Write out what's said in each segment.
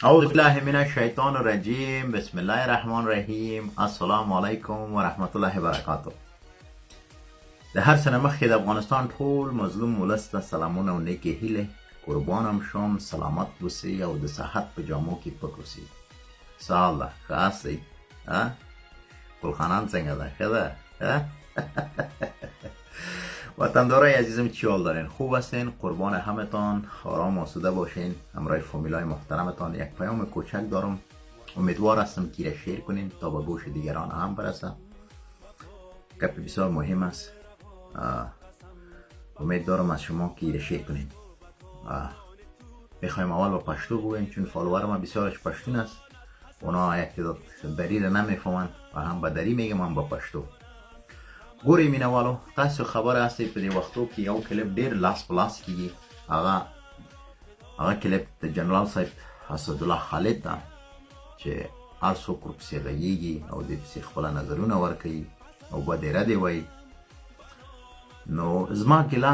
اعوذ بالله من الشیطان الرجیم. بسم الله الرحمن الرحیم. السلام علیکم و رحمت الله وبرکاته. د هر څه نه مخکې د افغانستان ټول مظلوم ولس ته سلامونه او نیکې هیلې. قربانم شم، سلامت اوسئ او د صحت په جامو کې پټ اوسئ. سهال ښه هستئ؟ گلخانان څنګه ده؟ ښه ده؟ وطندارای عزیزم چی حال دارین؟ خوب هستین؟ قربان همتان، آرام آسوده باشین. همراه فامیلای محترمتان یک پیام کوچک دارم، امیدوار هستم که را شیر کنین تا به گوش دیگران هم برسه. گپ بسیار مهم است. امید دارم از شما که را شیر کنین. میخوایم اول با پشتو بگویم چون فالوور ما بسیارش پشتون است. اونا یک تعداد دری را نمیفهمند و هم به دری میگم هم با پشتو. ګورئ مینوالو، تاسو خبر هستئ په دې وختو کې یو کلیپ ډېر لاس په لاس کېږي. هغه کلیپ د جنرال صاحب اسدالله خالد ده چې هر څوک ورپسې غږېږي او دې پسې خپله نظرونه ورکوي او بدې ردې وایي. نو زما ګیله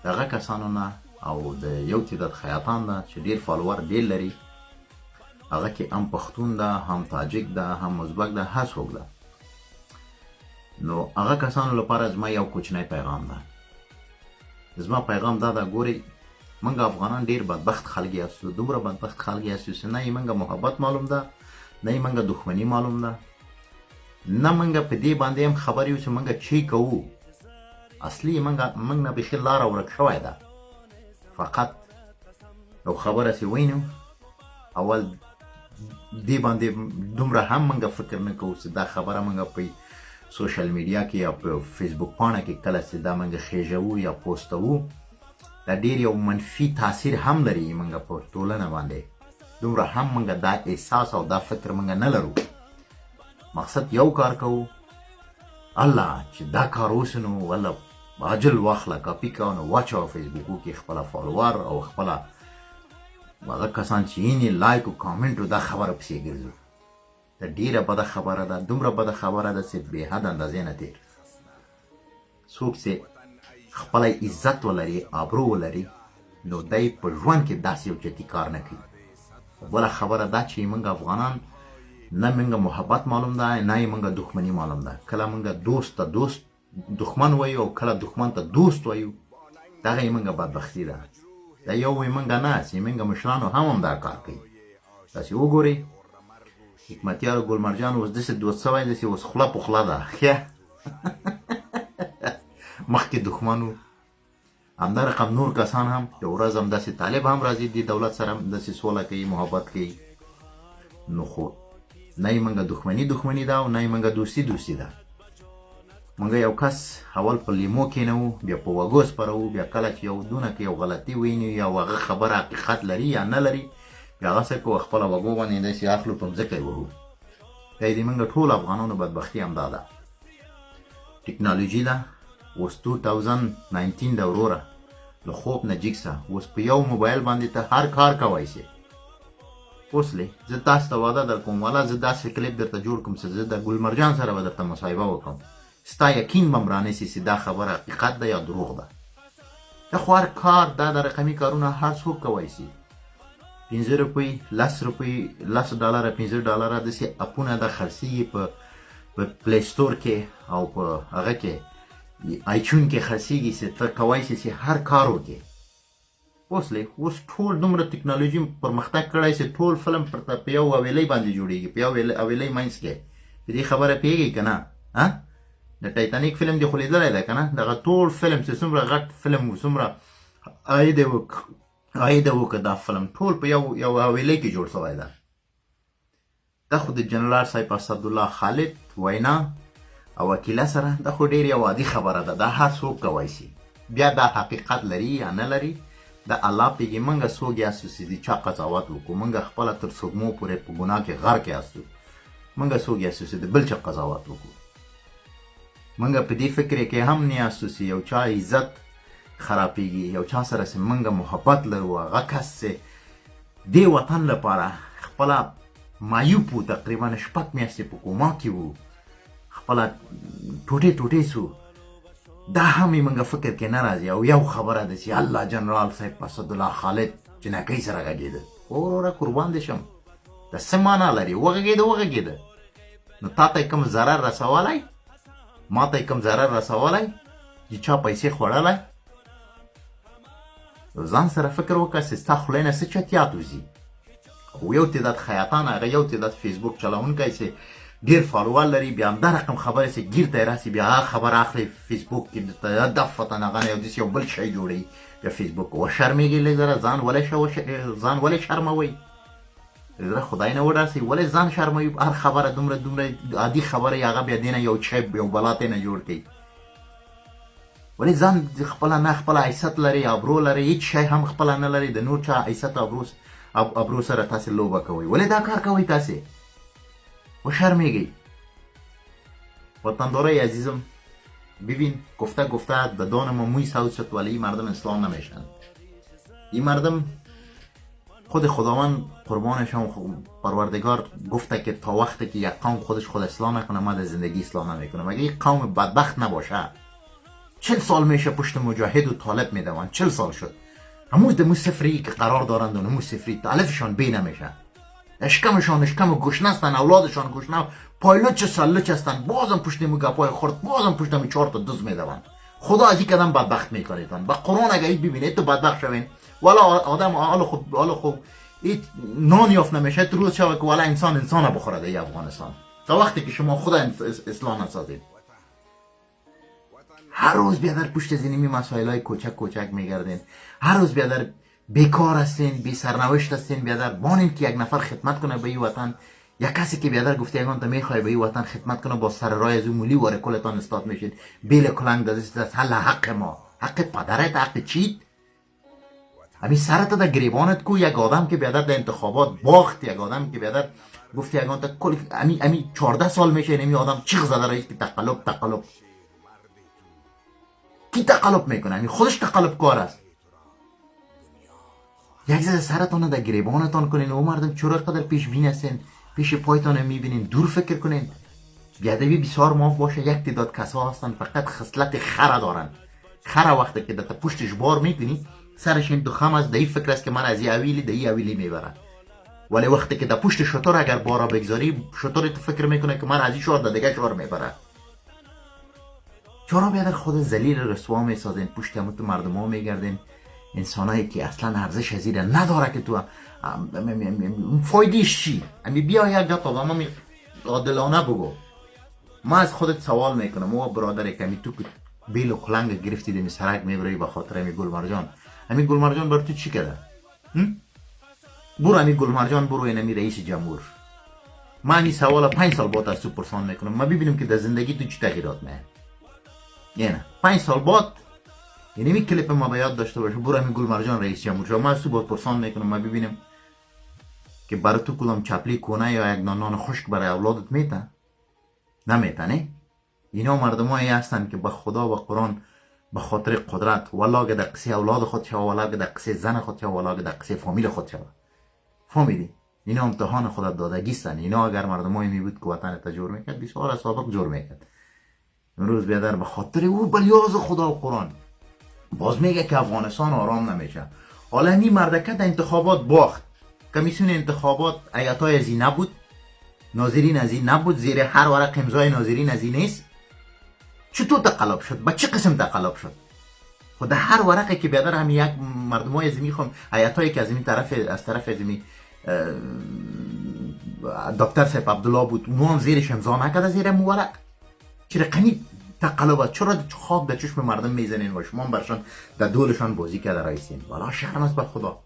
د هغه کسانو نه او د یو تعداد خیاطان ده چې ډېر فالوور ډېر لري. هغه کې هم پښتون ده، هم تاجک ده، هم ازبک ده، هر څوک ده. نو هغه کسانو لپاره زما یو کوچنی پیغام ده. زما پیغام دا ده، ګورئ موږ افغانان ډېر بدبخت خلک یاستو، دومره بدبخت خلک یاستو چې نه یې موږ محبت معلوم ده، نه یې موږ دښمني معلوم ده، نه موږ په دې باندې هم خبر یو چې موږ چی کوو. اصلي موږ نه بیخي لاره ورک شوی ده. فقط یو خبره چې وینو اول دې باندې دومره هم موږ فکر نه کوو چې دا خبره موږ په سوشل میډیا کې یا په فیسبوک پاڼه کې کله چې دا موږ خېژوو یا پوسټوو، دا ډېر یو منفي تاثیر هم لري موږ په ټولنه باندې. دومره هم موږ دا احساس او دا فکر موږ نه لرو. مقصد یو کار کوو، الله چې دا کار وسو نو والله عاجل واخله کاپي کوه نو واچوه فیسبوکو کې خپله فالوور او خپله هغه کسان چې یې لایک او کامنټ او دا خبره پسې ګرځو. دا ډیره بده خبره ده، دومره بده خبره ده چې بې حد اندازې نه تېر. څوک چې خپله عزت ولري، آبرو ولري، نو دی په ژوند کې داسې یو چټي کار نه کوي. بله خبره دا چې موږ افغانان نه موږ محبت معلوم ده، نه یې موږ دښمني معلوم ده. کله موږ دوست ته دوست دښمن وایو او کله دښمن ته دوست وایو، دغه یې موږ بدبختي ده. دا یو وایي موږ نه، چې موږ مشرانو هم دا کار کوي. تاسې وګورئ حکمتیار ګل مرجان اوس داسې دوست شوی دی چې اوس خوله په خوله ده. ښه مخکې دښمن و. همدا رقم نور کسان هم یو ورځ همداسې طالب هم راځي د دولت سره همداسې سوله کوي، محبت کوي. نو خو نه یې موږ دښمني ده او نه یې موږ دوستي ده. موږ یو کس اول په لیمو کېنوو، بیا په وږو سپروو، بیا کله چې یو دونه کې یو غلطي وینو یا هغه خبره حقیقت لري یا نه لري، بیا هغه څه کوو خپله وږو باندې داسې اخلو په مځکه یې وهو. دا د موږ ټول افغانانو بدبختي همدا ده. ټکنالوژي ده اوس 2019 ده وروره، له خوب نه جګ شه. اوس په یو موبایل باندې ته هر کار کوی شې. اوسلی زه تاسو ته وعده در کوم، والا زه داسې کلیپ درته جوړ کوم چې زه د ګل مرجان سره به درته مصاحبه وکړم، ستا یقین به م رانیسي چې دا خبره حقیقت ده یا دروغ ده. دا خو هر کار دا د رقمي کارونه هر څوک کوی شي. 5 روپۍ، 10 روپۍ، 10 ډالره، 15 ډالره داسې اپونه د خرڅېږي په پلی سټور کې او په هغه کې آیچون کې خرڅېږي چې ته کوی شې چې هر کار وکړې. اوسلی اوس ټول دومره ټکنالوژي پرمختګ کړی چې ټول فلم په یو حویلۍ باندې جوړېږي، په یو حویلۍ منځ کې. په دې خبره پوهېږئ که نه؟ د ټایټانیک فلم دې خو لیدلی دی که نه؟ دغه ټول فلم چې څومره غټ فلم و، څومره عاید وکړه دا فلم، ټول په یو حویلۍ کې جوړ شوی ده. دا خو د جنرال صاحب اسدالله خالد وینا او وکیله سره دا خو ډېر یو عادي خبره ده، دا هر څوک کوی شي. بیا دا حقیقت لري یا نه لري دا الله پوهېږي. موږ څوک یاستو چې د چا قضاوت وکړو؟ موږ خپله تر سږمو پورې په ګناه کې غرق یاستو. موږ څوک یاستو چې د بل چا قضاوت وکړو؟ موږ په دې فکر کې هم نه یاستو چې یو چا عزت خرابېږي، یو چا سره چې موږ محبت لرو، هغه کس چې دې وطن لپاره خپله معیوب و، تقریبا 6 میاشتې په کوما کې و، خپله ټوټې سو. دا هم یې موږ فکر کې نه راځي. او یو خبره ده چې الله جنرال صاحب اسدالله خالد جنکۍ سره غږېده. وروره قربان دې شم، د څه معنا لري؟ وغږېده. نو تا ته کوم ضرر رسولی؟ ما ته کوم ضرر رسولی؟ چې چا پیسې خوړلی؟ ځان سره فکر وکړه چې ستا خولې نه څه چټیات وځي. او یو تعداد خیاطان، هغه یو تعداد فیسبوک چلوونکی چې ډېر فالوور لري، بیا همدا رقم خبرې چې ګیر ته یې راسي، بیا هغه خبره اخلي فیسبوک کې دفتن هغه نه یو بل شی جوړوي بیا فیسبوک. وشرمېږي لږ ذره، ځان ولې شرموئ؟ زړه خدای نه وراسي، ولې ځان شرموي؟ هر خبره دومره عادي خبره هغه بیا دې نه یو چیب یو بلا نه جوړ کړي. ولې ځان خپله نه خپله عزت لري، ابرو لري، هیڅ شی هم خپله نه لري، د نور چا عزت ابرو سره تاسې لوبه کوئ. ولې دا کار کوئ تاسې؟ وشرمېږئ. وطندارای عزیزم، ببین گفته به دان ما موی سود شد ولی این مردم اسلام نمیشن. این مردم خود خداوند قربانشان پروردگار گفته که تا وقتی که یک قوم خود اصلاح نکنه من در زندگی اصلاح نمیکنه. مگه این قوم بدبخت نباشه؟ 40 سال میشه پشت مجاهد و طالب میدوند. 40 سال شد همون دمو سفری که قرار دارند و نمو سفری تعلفشان بی نمیشه. اشکم گوشنه هستن، اولادشان گوشنه، پایلوچ سلوچ هستن، بازم پشت مو گپای خورد، بازم پشت مو 4 تا دوز میدوند. خدا از این قدم بدبخت میکنیدن. با قرآن اگه اید ببینید تو بدبخت شوین، والا آدم حالا خوب این نان یافت نمیشه تو روز شوه که والا انسان بخوره در افغانستان تا وقتی که شما خود اصلاح نسازید. هر روز بیادر پشت زینمی مسائل های کوچک میگردین، هر روز بیادر بیکار هستین، بی سرنوشت هستین. بیادر بانین که یک نفر خدمت کنه به این وطن، یک کسی که بیادر گفته یگان تا میخوای به این وطن خدمت کنه، با سر راه از اون مولی واره کلتان استاد میشید. بیل کلنگ دست حل حق ما، حق پدرت، حق چیت. همین سرت در گریبانت کو. یک آدم که بیادر در انتخابات باخت، یک آدم که بیادر گفته یگان تا کل همین 14 سال میشه این آدم چیغ زده رئیس که تقلب کی تقلب میکنه؟ همین خودش تقلب کار است. یک ذره سرتان در گریبانتان کنین. او مردم چرا قدر پیش بین هستین، پیش پایتان میبینین، دور فکر کنین. بیادبی بسیار معاف باشه. یک تعداد کسا هستن فقط خصلت خر دارن. خر وقتی که در پشتش بار میکنی سرش این دخم از دهی فکر است که من از این اویلی دهی اویلی میبرم. ولی وقتی که در پشت شطور اگر بارا بگذاری، شطور تو فکر میکنه که من از این شور در دیگه شور میبرم. چرا بیادر خود ذلیل رسوا میسازین، پشت همون تو مردم ها میگردین؟ انسانایی که اصلا ارزش از این نداره که تو فایدهش چی؟ امی بیا یک گپ آدم عادلانه بگو. ما از خودت سوال میکنم، او برادر که امی تو بیل و کلنگ گرفتی دمی سرک میبری به خاطر امی گل مرجان. امی گل مرجان بر تو چی کرده؟ برو امی گل مرجان، برو این امی رئیس جمهور. ما امی سوال 5 سال بعد از تو پرسان میکنم، ما ببینیم که در زندگی تو چی تغییرات میاد. یعنی 5 سال بعد یعنی می کلیپ ما به یاد داشته باشه، برو همین گل مرجان رئیس جمهور شو. ما صبح پرسان میکنم، ما ببینیم که برای تو کدام چپلی کونه یا یک نان خشک برای اولادت میته؟ نمیته نه؟ اینا مردمایی هستن که به خدا و قرآن به خاطر قدرت والله که در قصه اولاد خود شو، والله که در قصه زن خود شو، والله که در قصه فامیل خود شو. فهمیدی؟ اینا امتحان خودت دادگیستن. اینا اگر مردمایی می بود که وطن تجور میکرد 20 سال سابق جور میکرد. امروز بیادر به خاطر او بلیاز خدا و قرآن باز میگه که افغانستان آرام نمیشه. حالا این مردکه در انتخابات باخت، کمیسیون انتخابات ایتای از این نبود، ناظرین از این نبود، زیر هر ورق امضای ناظرین از این نیست. چطور تقلب شد؟ با چه قسم تقلب شد؟ خود هر ورقی که بیادر هم یک مردمای از این میخوام ایتایی که از این طرف از طرف از این دکتر صاحب عبدالله بود، اونو هم زیرش امضا نکرده زیر ورق. چرا قنی تقلبات؟ چرا خواب در چشم مردم میزنین و شما برشان در دولشان بازی کرده رایسین؟ والا شرم است به خدا.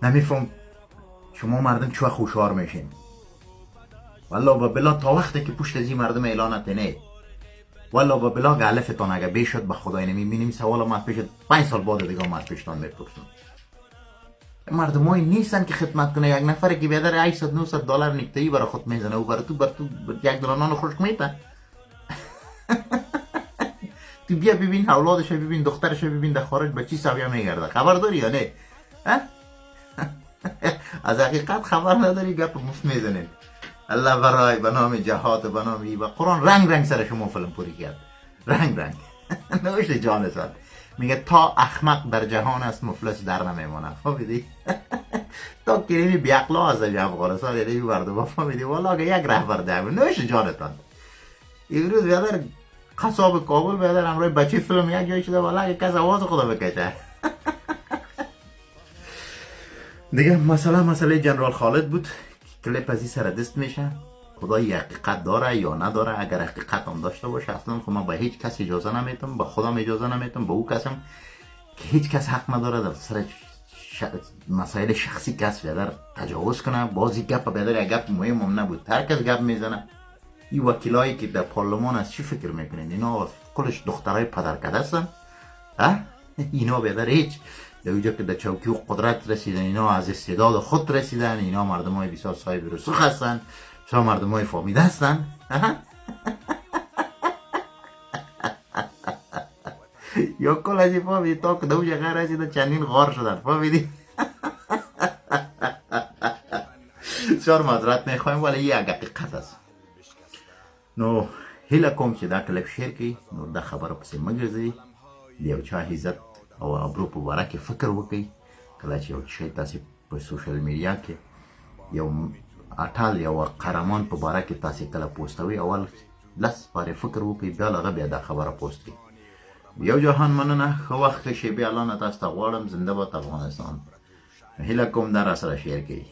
نمیفهم شما مردم چه خوشحال میشین. والا با بلا تا وقتی که پشت از این مردم اعلانت نه، والا با بلا غلفتان اگه بیشد به خدای نمیبینیم سوال ما پیش 5 سال بعد دیگه ما پیشتان میپرسم. مردمایی نیستن که خدمت کنه. یک نفر که بیادر 800 900 دلار نکته‌ای برای خود میزنه و برای تو یک دلار خشک میته. تو بیا ببین اولادش، ببین دخترش، ببین در خارج به چی سویه میگرده. خبر داری یا نه؟ از حقیقت خبر نداری، گپ مفت میزنین. الله برای به نام جهاد و به نام و قرآن رنگ سر شما فلم پوری کرد. رنگ نوشته جان سال. میگه تا احمق در جهان است مفلس در نمیمونه. فهمیدی؟ تا کریمی بیاقلا از افغانستان یعنی مردم فهمیدی والا که یک رهبر ده نوش جانتان. امروز بیادر قصاب کابل بیادر امروز بچه فیلم یک جای شده والا که کس آواز خدا بکشه. دیگه مسئله جنرال خالد بود. کلیپ از این سر دست میشه. خدا یک حقیقت داره یا نداره. اگر حقیقت هم داشته باشه اصلا خب من به هیچ کس اجازه نمیتم، به خودم اجازه نمیتم، به او کسم که هیچ کس حق نداره در سر مسائل شخصی کس بیادر تجاوز کنه. بازی گپ بیادر یک گپ مهم هم نبود، هر کس گپ میزنه. این وکیلایی که در پارلمان از چی فکر میکنین؟ اینا کلش دخترای پدرکده هستن. اینا بیادر هیچ در اونجا که در چوکی و قدرت رسیدن اینا از استعداد خود رسیدن. اینا مردم های بسیار صاحب رسوخ هستن، بسیار مردم های فامیده هستن. یا کل ازی فهمیدی تا که دوش غیر رسیده چندین غار شدن. فهمیدی؟ بسیار معذرت میخوایم ولی یک حقیقت است. نو هیله کوم چې دا کلپ شیر کی نو دا خبره پسې مګرځئ. د یو چا عزت او ابرو په باره کې فکر وکړئ. کله چې یو شی تاسې په سوشل میډیا کې یو اټال یا قهرمان په باره کې تاسې کله پوسټوئ اول لس بارې فکر وکړئ بیا له هغه بیا دا خبره پوسټ کړئ. یو جهان مننه. ښه وخت ښه شیبې الله نه تاسو ته غواړم. زنده باد افغانستان. هیله کوم دا راسره شیر کړئ.